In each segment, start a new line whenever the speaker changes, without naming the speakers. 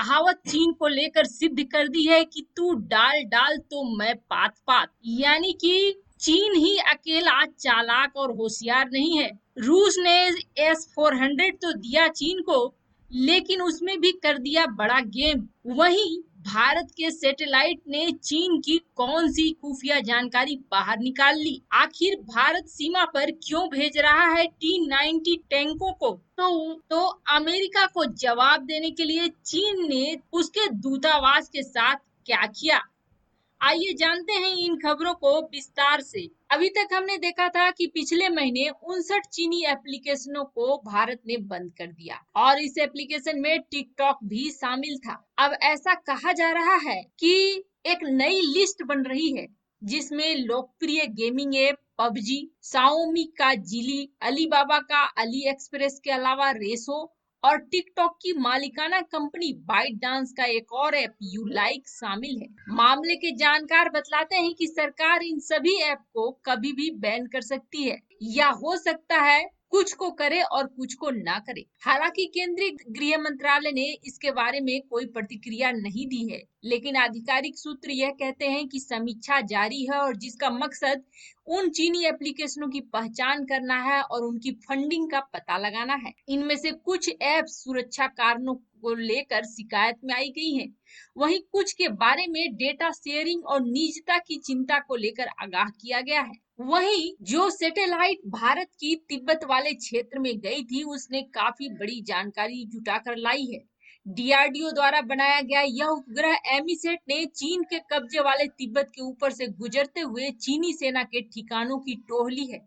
कहावत चीन को लेकर सिद्ध कर दी है कि तू डाल डाल तो मैं पात पात, यानी कि चीन ही अकेला चालाक और होशियार नहीं है। रूस ने S-400 तो दिया चीन को, लेकिन उसमें भी कर दिया बड़ा गेम। वहीं भारत के सैटेलाइट ने चीन की कौन सी खुफिया जानकारी बाहर निकाल ली? आखिर भारत सीमा पर क्यों भेज रहा है T-90 टैंकों को? तो अमेरिका को जवाब देने के लिए चीन ने उसके दूतावास के साथ क्या किया? आइए जानते हैं इन खबरों को विस्तार से। अभी तक हमने देखा था कि पिछले महीने 59 चीनी एप्लीकेशनों को भारत ने बंद कर दिया और इस एप्लीकेशन में टिकटॉक भी शामिल था। अब ऐसा कहा जा रहा है कि एक नई लिस्ट बन रही है जिसमें लोकप्रिय गेमिंग ऐप पबजी, शाओमी का जिली, अलीबाबा का अली एक्सप्रेस के अलावा रेसो और टिकटॉक की मालिकाना कंपनी बाइट डांस का एक और ऐप यू लाइक शामिल है। मामले के जानकार बतलाते हैं कि सरकार इन सभी ऐप को कभी भी बैन कर सकती है या हो सकता है कुछ को करे और कुछ को ना करे। हालांकि केंद्रीय गृह मंत्रालय ने इसके बारे में कोई प्रतिक्रिया नहीं दी है, लेकिन आधिकारिक सूत्र यह कहते हैं कि समीक्षा जारी है और जिसका मकसद उन चीनी एप्लीकेशनों की पहचान करना है और उनकी फंडिंग का पता लगाना है। इनमें से कुछ ऐप सुरक्षा कारणों को लेकर शिकायत में आई गई हैं, वहीं कुछ के बारे में डेटा शेयरिंग और निजता की चिंता को लेकर आगाह किया गया है। वहीं जो सैटेलाइट भारत की तिब्बत वाले क्षेत्र में गई थी, उसने काफी बड़ी जानकारी जुटाकर लाई है। डीआरडीओ द्वारा बनाया गया यह उपग्रह एमीसेट ने चीन के कब्जे वाले तिब्बत के ऊपर से गुजरते हुए चीनी सेना के ठिकानों की टोह ली है।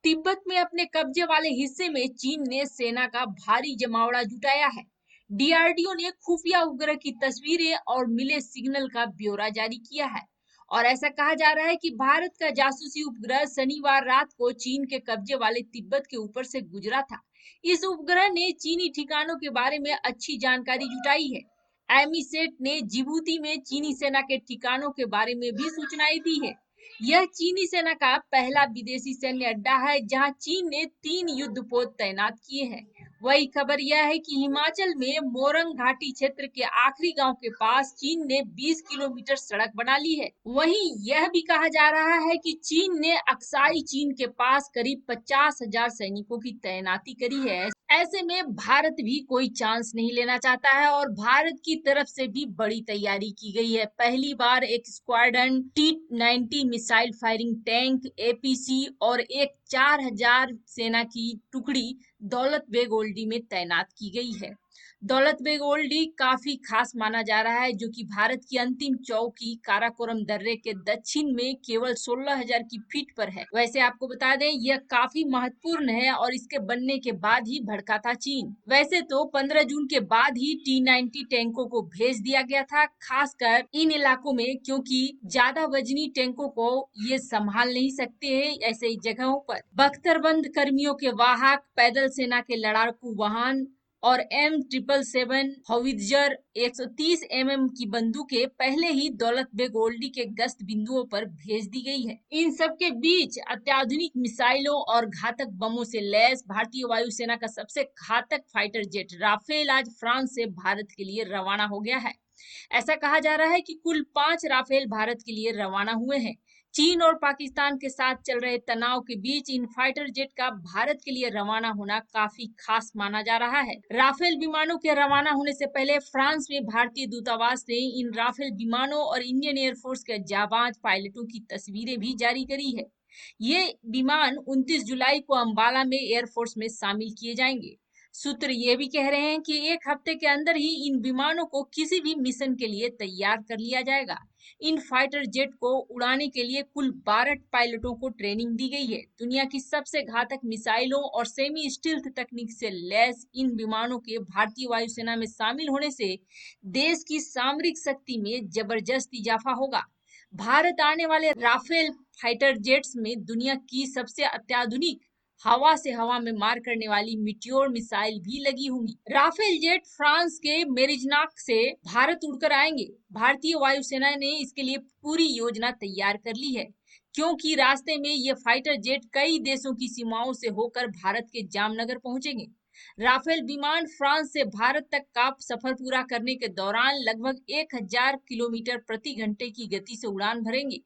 तिब्बत में अपने कब्जे वाले हिस्से में चीन ने सेना का भारी जमावड़ा जुटाया है। डीआरडीओ ने खुफिया उपग्रह की तस्वीरें और मिले सिग्नल का ब्यौरा जारी किया है और ऐसा कहा जा रहा है कि भारत का जासूसी उपग्रह शनिवार रात को चीन के कब्जे वाले तिब्बत के ऊपर से गुजरा था। इस उपग्रह ने चीनी ठिकानों के बारे में अच्छी जानकारी जुटाई है। एमीसेट ने जिबूती में चीनी सेना के ठिकानों के बारे में भी सूचनाएं दी है। यह चीनी सेना का पहला विदेशी सैन्य अड्डा है जहां चीन ने 3 युद्धपोत तैनात किए हैं। वही खबर यह है कि हिमाचल में मोरंग घाटी क्षेत्र के आखिरी गांव के पास चीन ने 20 किलोमीटर सड़क बना ली है। वहीं यह भी कहा जा रहा है कि चीन ने अक्साई चीन के पास करीब 50,000 सैनिकों की तैनाती करी है। ऐसे में भारत भी कोई चांस नहीं लेना चाहता है और भारत की तरफ से भी बड़ी तैयारी की गई है। पहली बार एक squadron T-90 missile firing tank APC और एक 4,000 सेना की टुकड़ी दौलत बेग ओल्डी में तैनात की गई है। दौलत बेग ओल्डी काफी खास माना जा रहा है, जो कि भारत की अंतिम चौकी काराकोरम दर्रे के दक्षिण में केवल 16,000 की फीट पर है। वैसे आपको बता दें यह काफी महत्वपूर्ण है और इसके बनने के बाद ही भड़का था चीन। वैसे तो 15 जून के बाद ही T-90 टैंकों को भेज दिया गया था, खासकर इन इलाकों में, क्योंकि ज्यादा वजनी टैंकों को ये संभाल नहीं सकते हैं ऐसे जगहों पर। बख्तरबंद कर्मियों के वाहक, पैदल सेना के लड़ाकू वाहन और M777 हौवित्जर 130 mm की बंदूकें पहले ही दौलत बेग ओल्डी के गश्त बिंदुओं पर भेज दी गई है। इन सब के बीच अत्याधुनिक मिसाइलों और घातक बमों से लैस भारतीय वायुसेना का सबसे घातक फाइटर जेट राफेल आज फ्रांस से भारत के लिए रवाना हो गया है। ऐसा कहा जा रहा है कि कुल 5 राफेल भारत के लिए रवाना हुए हैं। चीन और पाकिस्तान के साथ चल रहे तनाव के बीच इन फाइटर जेट का भारत के लिए रवाना होना काफी खास माना जा रहा है। राफेल विमानों के रवाना होने से पहले फ्रांस में भारतीय दूतावास ने इन राफेल विमानों और इंडियन एयरफोर्स के जाबाज पायलटों की तस्वीरें भी जारी करी है। ये विमान 29 जुलाई को अंबाला में एयरफोर्स में शामिल किए जाएंगे। सूत्र ये भी कह रहे हैं कि एक हफ्ते के अंदर ही इन विमानों को किसी भी मिशन के लिए तैयार कर लिया जाएगा। इन फाइटर जेट को उड़ाने के लिए कुल 12 पायलटों को ट्रेनिंग दी गई है। दुनिया की सबसे घातक मिसाइलों और सेमी स्टील्थ तकनीक से लैस इन विमानों के भारतीय वायुसेना में शामिल होने से देश की सामरिक शक्ति में जबरदस्त इजाफा होगा। भारत आने वाले राफेल फाइटर जेट्स में दुनिया की सबसे अत्याधुनिक हवा से हवा में मार करने वाली मिटियोर मिसाइल भी लगी होंगी। राफेल जेट फ्रांस के मेरिजनाक से भारत उड़कर आएंगे। भारतीय वायुसेना ने इसके लिए पूरी योजना तैयार कर ली है, क्योंकि रास्ते में ये फाइटर जेट कई देशों की सीमाओं से होकर भारत के जामनगर पहुंचेंगे। राफेल विमान फ्रांस से भारत तक का सफर पूरा करने के दौरान लगभग 1000 किलोमीटर प्रति घंटे की गति से उड़ान भरेंगे।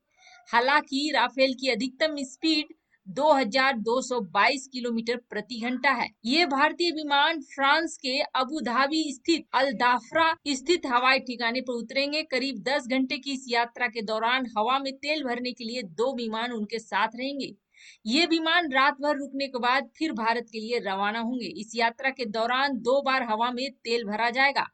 हालांकि राफेल की अधिकतम स्पीड 2222 किलोमीटर प्रति घंटा है। ये भारतीय विमान फ्रांस के अबू धाबी स्थित अल दाफ्रा स्थित हवाई ठिकाने पर उतरेंगे। करीब 10 घंटे की इस यात्रा के दौरान हवा में तेल भरने के लिए 2 विमान उनके साथ रहेंगे। ये विमान रात भर रुकने के बाद फिर भारत के लिए रवाना होंगे। इस यात्रा के दौरान 2 बार हवा में तेल भरा जाएगा।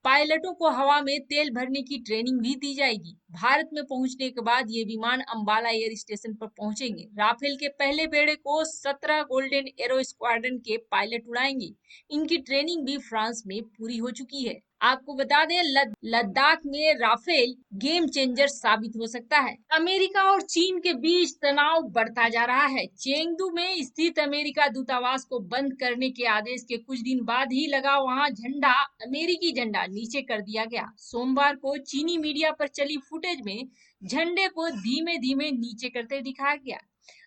पायलटों को हवा में तेल भरने की ट्रेनिंग भी दी जाएगी। भारत में पहुंचने के बाद ये विमान अंबाला एयर स्टेशन पर पहुंचेंगे। राफेल के पहले बेड़े को 17 गोल्डन एरो स्क्वाड्रन के पायलट उड़ाएंगे। इनकी ट्रेनिंग भी फ्रांस में पूरी हो चुकी है। आपको बता दें, लद्दाख में राफेल गेम चेंजर साबित हो सकता है। अमेरिका और चीन के बीच तनाव बढ़ता जा रहा है। चेंगडू में स्थित अमेरिका दूतावास को बंद करने के आदेश के कुछ दिन बाद ही लगा वहां झंडा, अमेरिकी झंडा नीचे कर दिया गया। सोमवार को चीनी मीडिया पर चली फुटेज में झंडे को धीमे धीमे नीचे करते दिखाया गया।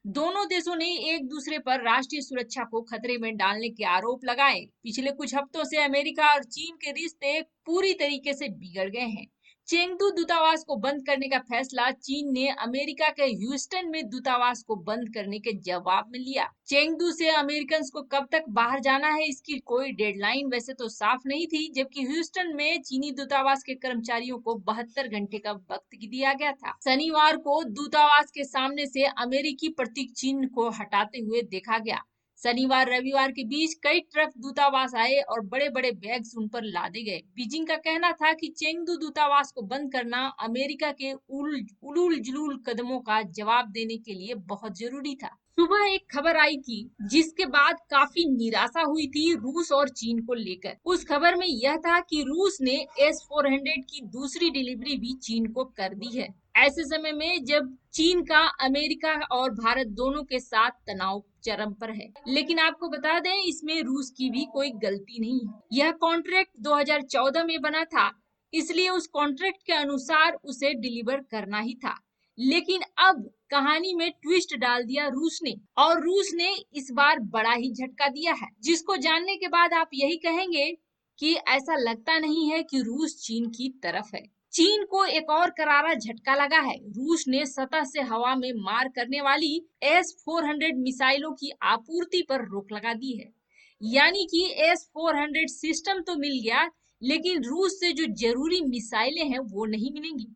दोनों देशों ने एक दूसरे पर राष्ट्रीय सुरक्षा को खतरे में डालने के आरोप लगाए। पिछले कुछ हफ्तों से अमेरिका और चीन के रिश्ते पूरी तरीके से बिगड़ गए हैं। चेंगडू दूतावास को बंद करने का फैसला चीन ने अमेरिका के ह्यूस्टन में दूतावास को बंद करने के जवाब में लिया। चेंगडू से अमेरिकन को कब तक बाहर जाना है, इसकी कोई डेडलाइन वैसे तो साफ नहीं थी, जबकि ह्यूस्टन में चीनी दूतावास के कर्मचारियों को 72 घंटे का वक्त दिया गया था। शनिवार को दूतावास के सामने से अमेरिकी प्रतीक चिन्ह को हटाते हुए देखा गया। शनिवार रविवार के बीच कई ट्रक दूतावास आए और बड़े बड़े बैग्स उन पर लादे गए। बीजिंग का कहना था कि चेंगडू दूतावास को बंद करना अमेरिका के उलूल जुलूल कदमों का जवाब देने के लिए बहुत जरूरी था। सुबह एक खबर आई थी जिसके बाद काफी निराशा हुई थी रूस और चीन को लेकर। उस खबर में यह था कि रूस ने S-400 की दूसरी डिलीवरी भी चीन को कर दी है। ऐसे समय में जब चीन का अमेरिका और भारत दोनों के साथ तनाव चरम पर है। लेकिन आपको बता दें, इसमें रूस की भी कोई गलती नहीं है। यह कॉन्ट्रैक्ट 2014 में बना था, इसलिए उस कॉन्ट्रैक्ट के अनुसार उसे डिलीवर करना ही था। लेकिन अब कहानी में ट्विस्ट डाल दिया रूस ने, और रूस ने इस बार बड़ा ही झटका दिया है, जिसको जानने के बाद आप यही कहेंगे कि ऐसा लगता नहीं है कि रूस चीन की तरफ है। चीन को एक और करारा झटका लगा है। रूस ने सतह से हवा में मार करने वाली S-400 मिसाइलों की आपूर्ति पर रोक लगा दी है। यानी कि S-400 सिस्टम तो मिल गया, लेकिन रूस से जो जरूरी मिसाइलें हैं वो नहीं मिलेंगी।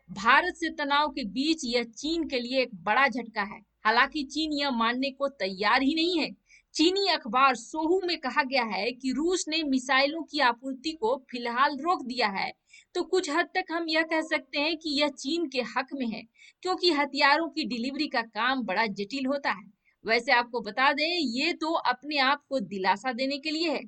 भारत से तनाव के बीच यह चीन के लिए एक बड़ा झटका है। हालांकि चीन यह मानने को तैयार ही नहीं है। चीनी अखबार सोहू में कहा गया है कि रूस ने मिसाइलों की आपूर्ति को फिलहाल रोक दिया है, तो कुछ हद तक हम यह कह सकते हैं कि यह चीन के हक में है, क्योंकि हथियारों की डिलीवरी का काम बड़ा जटिल होता है। वैसे आपको बता दें, ये तो अपने आप को दिलासा देने के लिए है।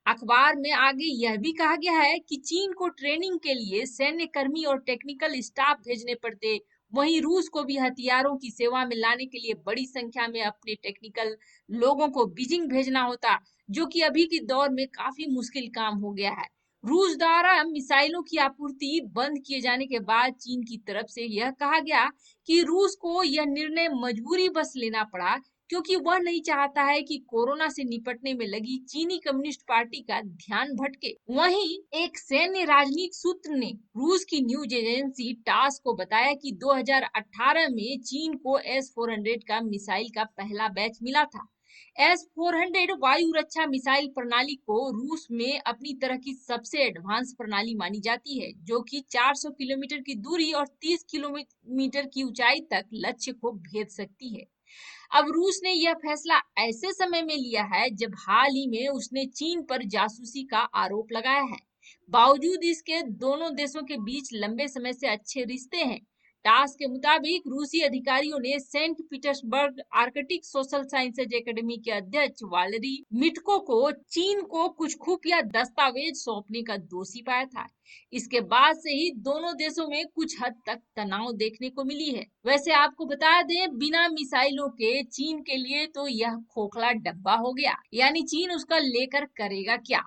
अखबार में आगे यह भी कहा गया है कि चीन को ट्रेनिंग के लिए सैन्य कर्मी और टेक्निकल स्टाफ भेजने पड़ते, वहीं रूस को भी हथियारों की सेवा में लाने के लिए बड़ी संख्या में अपने टेक्निकल लोगों को बीजिंग भेजना होता, जो कि अभी के दौर में काफी मुश्किल काम हो गया है। रूस द्वारा मिसाइलों की आपूर्ति बंद किए जाने के बाद चीन की तरफ से यह कहा गया कि रूस को यह निर्णय मजबूरी बस लेना पड़ा, क्योंकि वह नहीं चाहता है कि कोरोना से निपटने में लगी चीनी कम्युनिस्ट पार्टी का ध्यान भटके। वहीं एक सैन्य राजनीतिक सूत्र ने रूस की न्यूज एजेंसी टास को बताया कि 2018 में चीन को S-400 का मिसाइल का पहला बैच मिला था। S-400 वायु रक्षा मिसाइल प्रणाली को रूस में अपनी तरह की सबसे एडवांस प्रणाली मानी जाती है, जो कि 400 किलोमीटर की दूरी और 30 किलोमीटर की ऊंचाई तक लक्ष्य को भेद सकती है। अब रूस ने यह फैसला ऐसे समय में लिया है जब हाल ही में उसने चीन पर जासूसी का आरोप लगाया है। बावजूद इसके दोनों देशों के बीच लंबे समय से अच्छे रिश्ते हैं। टास के मुताबिक रूसी अधिकारियों ने Saint Petersburg Arctic social sciences academy के अध्यक्ष वालेरी मिटको को चीन को कुछ खुफिया दस्तावेज सौंपने का दोषी पाया था। इसके बाद से ही दोनों देशों में कुछ हद तक तनाव देखने को मिली है। वैसे आपको बता दें, बिना मिसाइलों के चीन के लिए तो यह खोखला डब्बा हो गया, यानी चीन उसका लेकर करेगा क्या।